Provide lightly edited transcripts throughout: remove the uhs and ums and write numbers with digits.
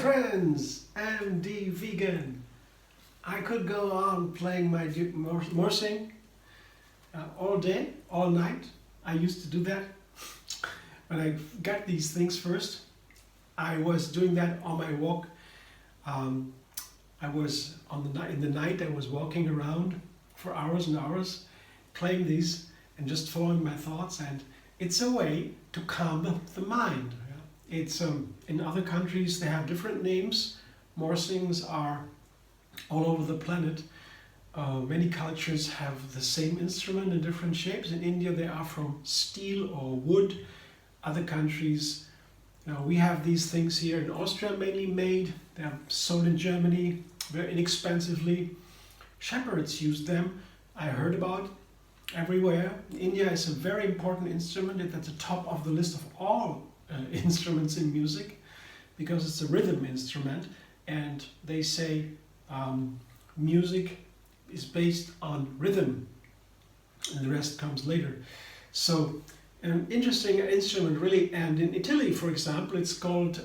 friends, I'm the vegan. I could go on playing my morsing all day, all night. I used to do that. When I got these things first, I was doing that on my walk. I was in the night. I was walking around for hours and hours, playing these and just following my thoughts. And it's a way to calm the mind. It's in other countries they have different names. Morsings are all over the planet. Many cultures have the same instrument in different shapes. In India they are from steel or wood. Other countries, we have these things here in Austria mainly made. They are sold in Germany very inexpensively. Shepherds use them. I heard about everywhere. India is a very important instrument. It's at the top of the list of all instruments in music because it's a rhythm instrument, and they say music is based on rhythm and the rest comes later. So an interesting instrument really, and in Italy for example it's called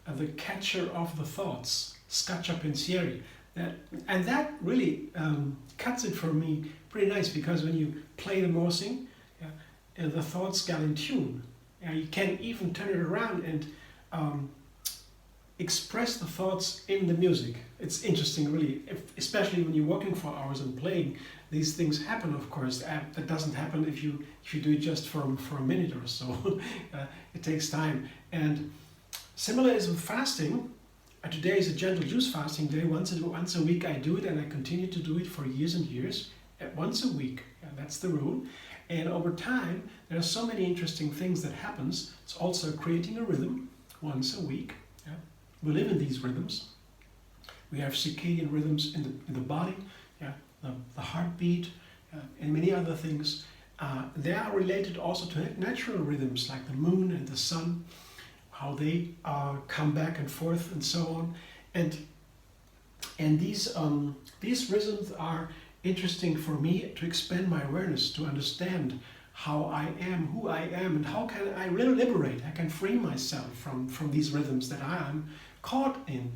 the catcher of the thoughts, scacciapensieri. That really cuts it for me pretty nice, because when you play the morsing, the thoughts get in tune. You can even turn it around and express the thoughts in the music. It's interesting really, especially when you're working for hours and playing. These things happen, of course. That doesn't happen if you do it just for a minute or so. It takes time. And similar is with fasting. Today is a gentle juice fasting day. Once a week I do it, and I continue to do it for years and years. Once a week, that's the rule. And over time, there are so many interesting things that happens. It's also creating a rhythm once a week. We live in these rhythms. We have circadian rhythms in the body, the heartbeat, and many other things. They are related also to natural rhythms like the moon and the sun, how they come back and forth and so on. And these rhythms are interesting for me to expand my awareness, to understand how I am, who I am, and how can I really liberate. I can free myself from these rhythms that I am caught in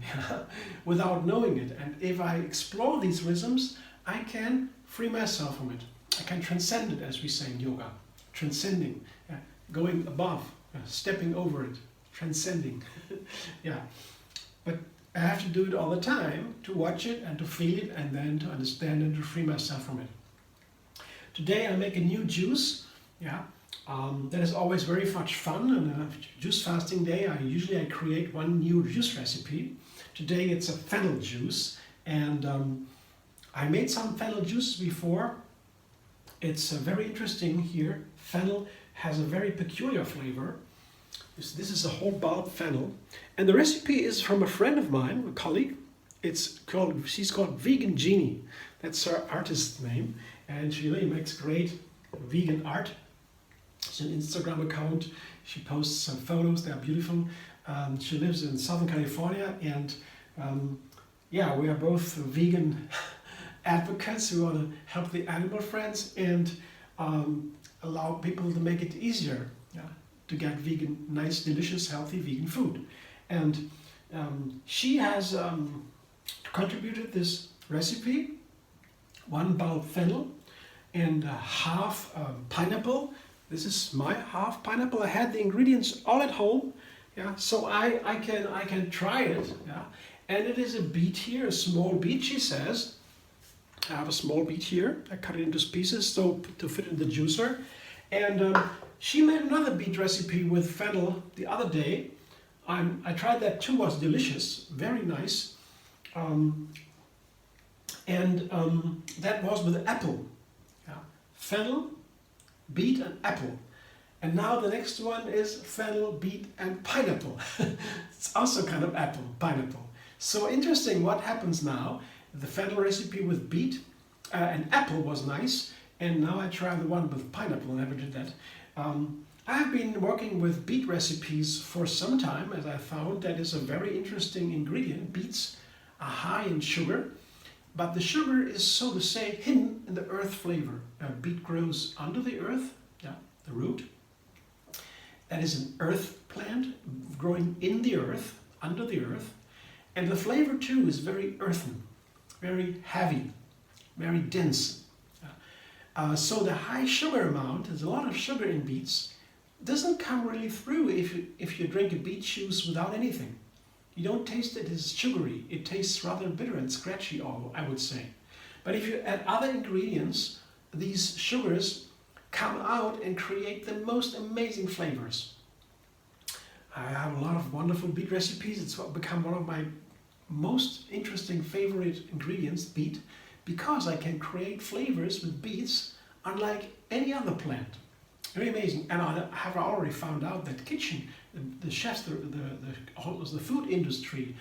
without knowing it. And if I explore these rhythms, I can free myself from it. I can transcend it, as we say in yoga. Transcending, going above, stepping over it, transcending. But I have to do it all the time, to watch it and to feel it, and then to understand and to free myself from it. Today I make a new juice. That is always very much fun. On a juice fasting day, I create one new juice recipe. Today it's a fennel juice, and I made some fennel juice before. It's very interesting here. Fennel has a very peculiar flavor. This is a whole bulb fennel, and the recipe is from a friend of mine, a colleague. She's called Vegan Genie. That's her artist name, and she really makes great vegan art. It's an Instagram account. She posts some photos. They are beautiful. She lives in Southern California, and we are both vegan advocates who want to help the animal friends and allow people to make it easier to get vegan, nice, delicious, healthy vegan food. And she has contributed this recipe, 1 bulb fennel and half pineapple. This is my half pineapple. I had the ingredients all at home, so I can try it. And it is a beet here, a small beet, she says. I have a small beet here. I cut it into pieces so to fit in the juicer. And she made another beet recipe with fennel the other day. I tried that too, was delicious, very nice. That was with apple. Fennel, beet and apple. And now the next one is fennel, beet and pineapple. It's also kind of apple, pineapple. So interesting what happens now. The fennel recipe with beet and apple was nice. And now I try the one with pineapple. I never did that. I have been working with beet recipes for some time, as I found that is a very interesting ingredient. Beets are high in sugar, but the sugar is, so to say, hidden in the earth flavor. Beet grows under the earth, the root. That is an earth plant growing in the earth, under the earth. And the flavor too is very earthen, very heavy, very dense. So the high sugar amount, there's a lot of sugar in beets, doesn't come really through if you drink a beet juice without anything. You don't taste it as sugary. It tastes rather bitter and scratchy, I would say. But if you add other ingredients, these sugars come out and create the most amazing flavors. I have a lot of wonderful beet recipes. It's become one of my most interesting favorite ingredients, beet, because I can create flavors with beets unlike any other plant. Very amazing. And I have already found out that the chefs, the food industry,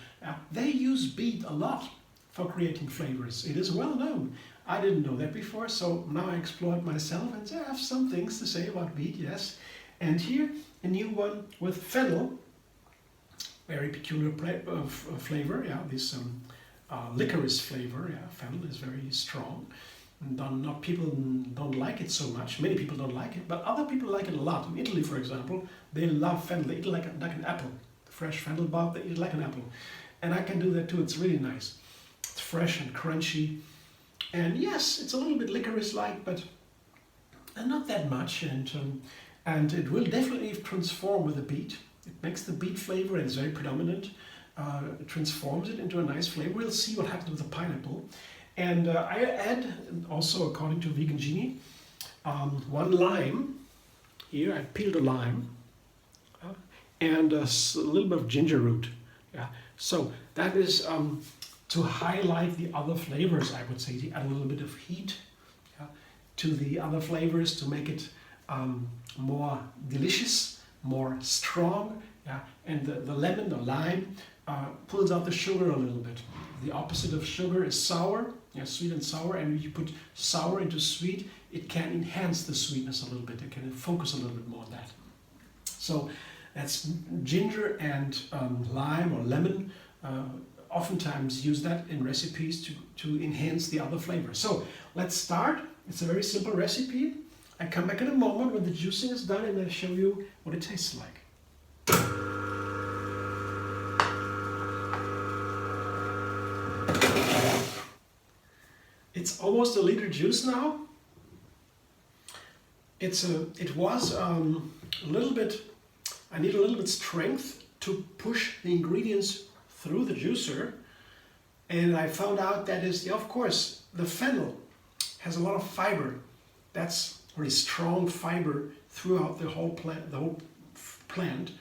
they use beet a lot for creating flavors. It is well known. I didn't know that before, so now I explored myself and I have some things to say about beet, yes. And here, a new one with fennel, very peculiar flavor, yeah, this licorice flavor, yeah, fennel is very strong. People don't like it so much. Many people don't like it, but other people like it a lot. In Italy, for example, they love fennel. They eat it like an apple. Fresh fennel bulb, they eat it like an apple. And I can do that too. It's really nice. It's fresh and crunchy. And yes, it's a little bit licorice-like, but not that much. And it will definitely transform with the beet. It makes the beet flavor, and it's very predominant. It transforms it into a nice flavor. We'll see what happens with the pineapple. And I add, also according to Vegan Genie, 1 lime. Here I peeled a lime and a little bit of ginger root. Yeah. So that is to highlight the other flavors, I would say, to add a little bit of heat to the other flavors to make it more delicious, more strong. Yeah. And the lemon, the lime, pulls out the sugar a little bit. The opposite of sugar is sour, yeah, sweet and sour, and if you put sour into sweet, it can enhance the sweetness a little bit. It can focus a little bit more on that. So that's ginger and lime or lemon. Oftentimes use that in recipes to enhance the other flavors. So let's start. It's a very simple recipe. I come back in a moment when the juicing is done and I show you what it tastes like. It's almost a liter juice now. It was a little bit, I need a little bit strength to push the ingredients through the juicer. And I found out that is, of course, the fennel has a lot of fiber. That's really strong fiber throughout the whole plant.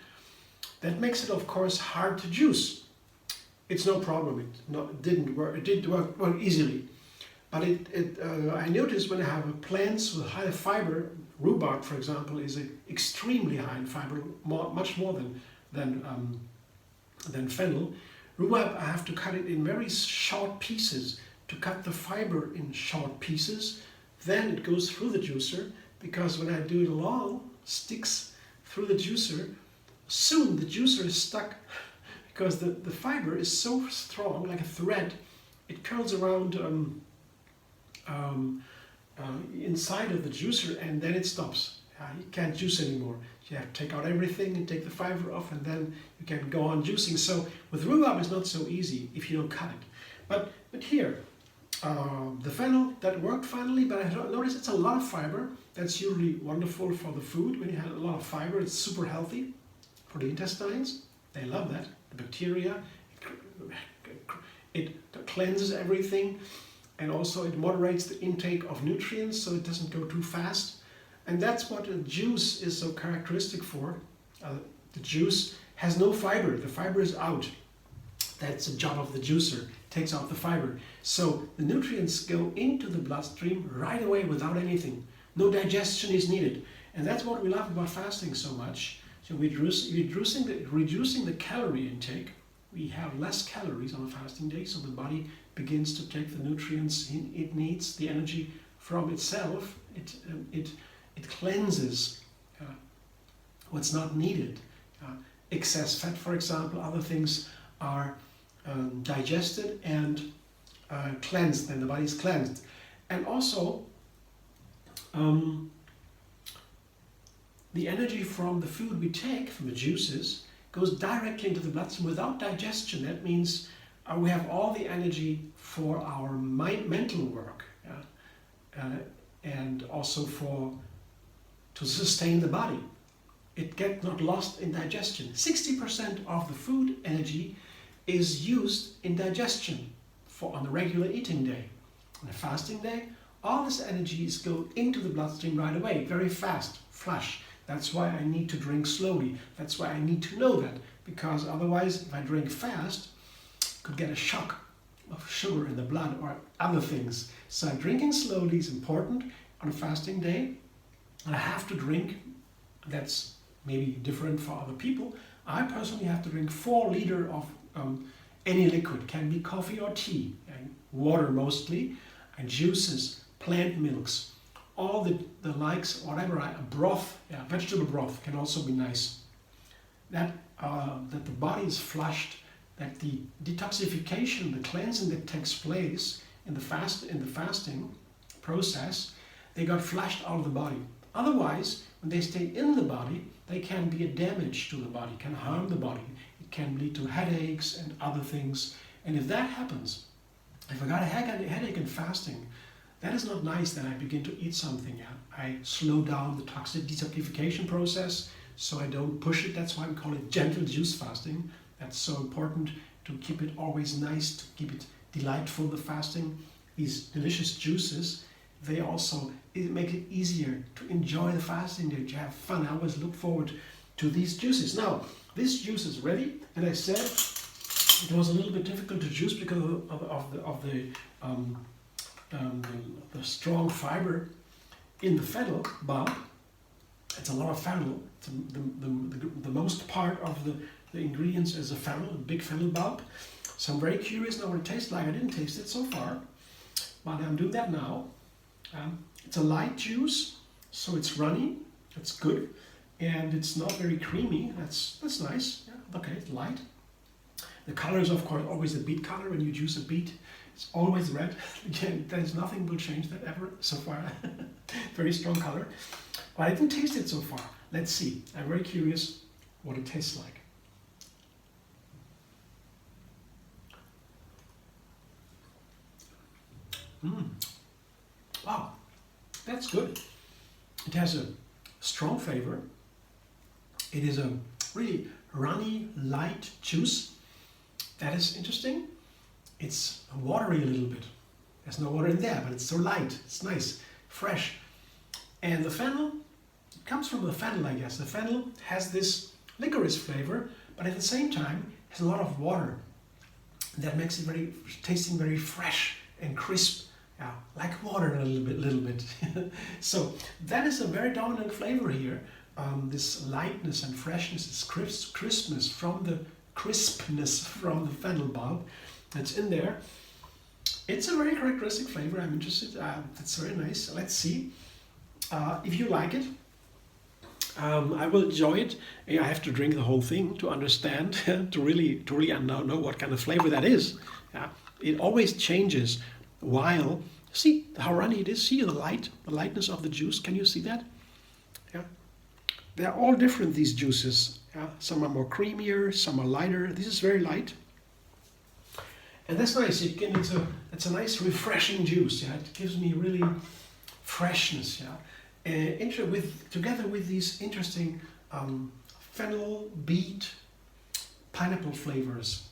That makes it, of course, hard to juice. It's no problem. It didn't work. It did work easily. But I noticed when I have plants with high fiber, rhubarb, for example, is extremely high in fiber, much more than fennel. Rhubarb, I have to cut it in very short pieces to cut the fiber in short pieces. Then it goes through the juicer, because when I do it long, sticks through the juicer, soon the juicer is stuck because the fiber is so strong, like a thread. It curls around inside of the juicer, and then it stops. You can't juice anymore. You have to take out everything and take the fiber off, and then you can go on juicing. So with rhubarb it's not so easy if you don't cut it. But here, the fennel, that worked finally, but I noticed it's a lot of fiber. That's usually wonderful for the food. When you have a lot of fiber, it's super healthy for the intestines. They love that. The bacteria, it cleanses everything. And also it moderates the intake of nutrients so it doesn't go too fast. And that's what a juice is so characteristic for. The juice has no fiber. The fiber is out. That's the job of the juicer. It takes out the fiber. So the nutrients go into the bloodstream right away without anything. No digestion is needed. And that's what we love about fasting so much. So we're reducing the calorie intake. We have less calories on a fasting day, so the body begins to take the nutrients it needs, the energy from itself. It cleanses what's not needed. Excess fat, for example, other things are digested and cleansed, and the body is cleansed. And also, the energy from the food we take, from the juices, goes directly into the bloodstream without digestion. That means we have all the energy for our mental work, and also to sustain the body. It gets not lost in digestion. 60% of the food energy is used in digestion on a regular eating day. On a fasting day, all this energy is go into the bloodstream right away, very fast, flush. That's why I need to drink slowly. That's why I need to know that, because otherwise, if I drink fast, I could get a shock of sugar in the blood or other things. So drinking slowly is important on a fasting day. I have to drink, that's maybe different for other people. I personally have to drink 4 liters of any liquid, can be coffee or tea, and water mostly, and juices, plant milks, all the likes, whatever, broth, vegetable broth can also be nice. That the body is flushed, that the detoxification, the cleansing that takes place in the fasting process, they got flushed out of the body. Otherwise, when they stay in the body, they can be a damage to the body, can harm the body. It can lead to headaches and other things. And if that happens, if I got a headache in fasting, that is not nice. Then I begin to eat something. I slow down the toxic detoxification process so I don't push it. That's why we call it gentle juice fasting. That's so important to keep it always nice, to keep it delightful, the fasting. These delicious juices, they also make it easier to enjoy the fasting, to have fun. I always look forward to these juices. Now, this juice is ready, and I said it was a little bit difficult to juice because of the strong fiber in the fennel bulb. It's a lot of fennel. The most part of the ingredients is a fennel, a big fennel bulb. So I'm very curious now what it tastes like. I didn't taste it so far, but I'm doing that now. It's a light juice, so it's runny, it's good, and it's not very creamy. That's nice. Yeah, okay, it's light. The color is of course always the beet color. When you juice a beet, it's always red. Again, there's nothing will change that ever so far. Very strong color. But I didn't taste it so far. Let's see. I'm very curious what it tastes like. Wow, that's good. It has a strong flavor. It is a really runny, light juice. That is interesting. It's watery a little bit. There's no water in there, but it's so light. It's nice, fresh. And the fennel, it comes from the fennel, I guess. The fennel has this licorice flavor, but at the same time has a lot of water. That makes it tasting very fresh and crisp. Yeah, like water a little bit. So that is a very dominant flavor here. This lightness and freshness, this crispness from the fennel bulb that's in there. It's a very characteristic flavor. I'm interested. That's very nice. Let's see if you like it. I will enjoy it. I have to drink the whole thing to understand, to really know what kind of flavor that is. Yeah, it always changes. While, see how runny it is, see the lightness of the juice, can you see that? Yeah, they're all different, these juices. Yeah, some are more creamier, some are lighter. This is very light, and that's nice. It's a nice refreshing juice. Yeah, it gives me really freshness. Yeah, together with these interesting fennel, beet, pineapple flavors.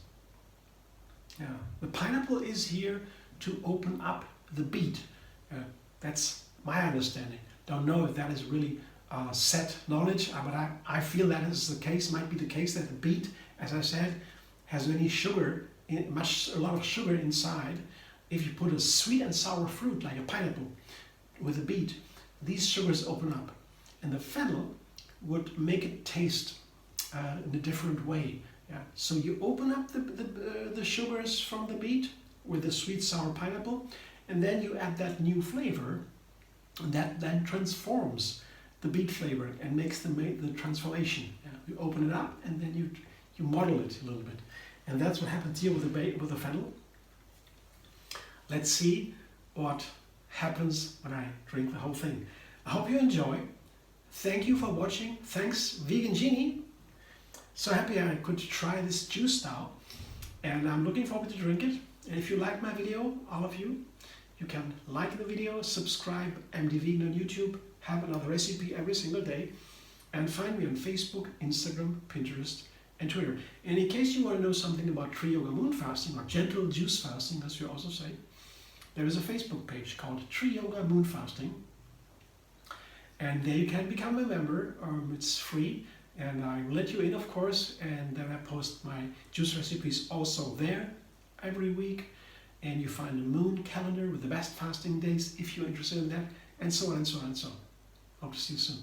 Yeah, the pineapple is here to open up the beet. That's my understanding. Don't know if that is really set knowledge, but I feel that is the case. Might be the case that the beet, as I said, has many sugar, a lot of sugar inside. If you put a sweet and sour fruit like a pineapple with a beet, these sugars open up, and the fennel would make it taste in a different way. Yeah. So you open up the sugars from the beet with the sweet sour pineapple, and then you add that new flavor that then transforms the beet flavor and makes the transformation. Yeah. You open it up and then you model it a little bit, and that's what happens here with the fennel. Let's see what happens when I drink the whole thing. I hope you enjoy. Thank you for watching. Thanks, Vegan Genie. So happy I could try this juice style, and I'm looking forward to drink it. And if you like my video, all of you, you can like the video, subscribe, MD Vegan on YouTube, have another recipe every single day, and find me on Facebook, Instagram, Pinterest, and Twitter. And in case you want to know something about tree yoga moon fasting, or gentle juice fasting, as you also say, there is a Facebook page called Tree Yoga Moon Fasting, and there you can become a member. It's free, and I will let you in, of course, and then I post my juice recipes also there every week, and you find a moon calendar with the best fasting days if you're interested in that, and so on and so on and so on. Hope to see you soon.